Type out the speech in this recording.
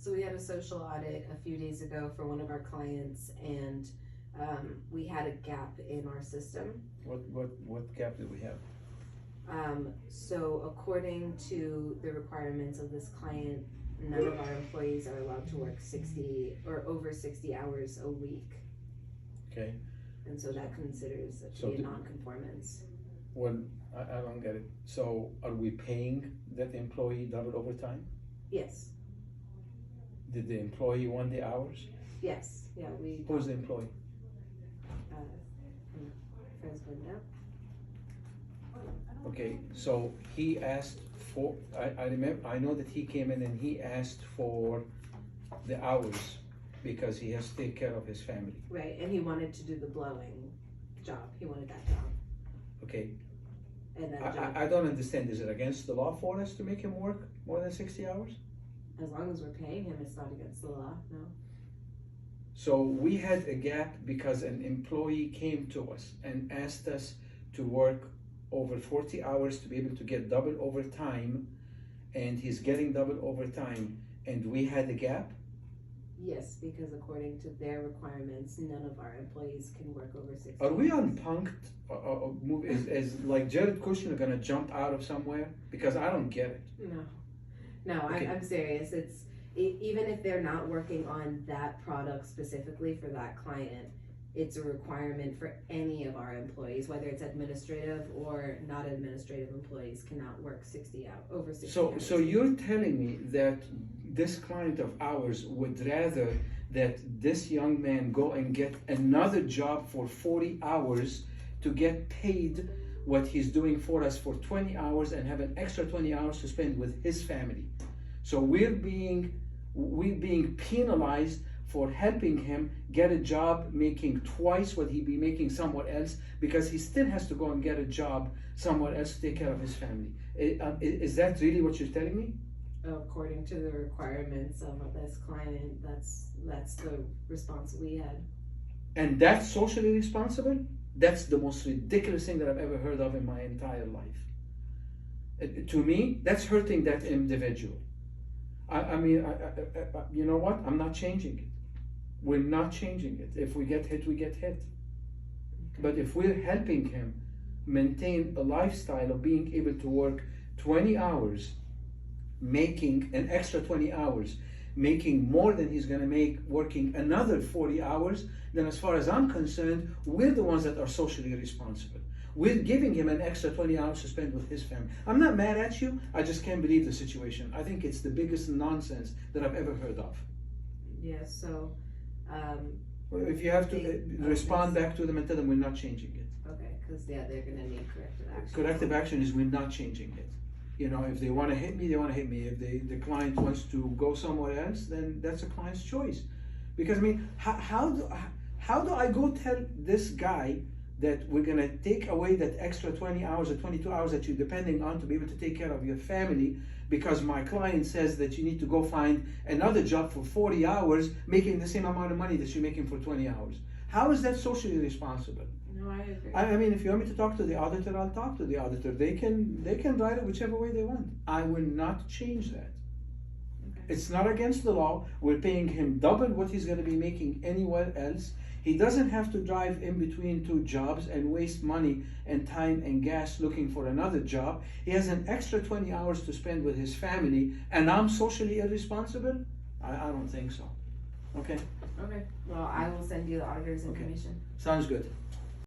So we had a social audit a few days ago for one of our clients, and we had a gap in our system. What gap do we have? So according to the requirements of this client, none of our employees are allowed to work 60 or over 60 hours a week. Okay. And so that considers it to be a non-conformance. Well, I don't get it. So are we paying that employee double overtime? Yes, Did the employee want the hours? yes, yeah, we. Who's the employee? Fresno. Okay, so he asked for, I remember, I know that he came in and he asked for the hours because he has to take care of his family. Right, and he wanted to do the blowing job. He wanted that job. Okay, And that job, I don't understand, is it against the law for us to make him work more than 60 hours? as long as we're paying him, it's not against the law, no? So we had a gap because an employee came to us and asked us to work over 40 hours to be able to get double overtime, and he's getting double overtime, and we had a gap? Yes, because according to their requirements, none of our employees can work over 60 Are we hours. on punked? Is like Jared Kushner gonna jump out of somewhere? Because I don't get it. No, Okay. I'm serious. It's even if they're not working on that product specifically for that client, it's a requirement for any of our employees, whether it's administrative or not administrative employees, cannot work 60 hours over 60 hours. So you're telling me that this client of ours would rather that this young man go and get another job for 40 hours to get paid what he's doing for us for 20 hours and have an extra 20 hours to spend with his family. So we're being penalized for helping him get a job making twice what he'd be making somewhere else because he still has to go and get a job somewhere else to take care of his family. Is that really what you're telling me? According to the requirements of this client, that's the response we had. And that's socially responsible? That's the most ridiculous thing that I've ever heard of in my entire life. To me, that's hurting that individual. I mean, you know what? I'm not changing it. We're not changing it. If we get hit, we get hit. But if we're helping him maintain a lifestyle of being able to work 20 hours, making an extra 20 hours, making more than he's going to make working another 40 hours, then as far as I'm concerned, we're the ones that are socially responsible. We're giving him an extra 20 hours to spend with his family. I'm not mad at you, I just can't believe the situation. I think it's the biggest nonsense that I've ever heard of. Yeah, so, If you have to respond back to them and tell them we're not changing it. okay, because they're gonna need corrective action. Corrective action is we're not changing it. You know, if they want to hit me, they want to hit me. If the client wants to go somewhere else, then that's a client's choice. Because I mean, how do I go tell this guy that we're gonna take away that extra 20 hours or 22 hours that you're depending on to be able to take care of your family because my client says that you need to go find another job for 40 hours making the same amount of money that you're making for 20 hours? How is that socially responsible? No, I agree. I mean, if you want me to talk to the auditor, I'll talk to the auditor. They can write it whichever way they want. I will not change that. Okay. It's not against the law. We're paying him double what he's going to be making anywhere else. He doesn't have to drive in between two jobs and waste money and time and gas looking for another job. He has an extra 20 hours to spend with his family, and I'm socially irresponsible? I don't think so. Okay? Okay, well, I will send you the auditor's information. Sounds good.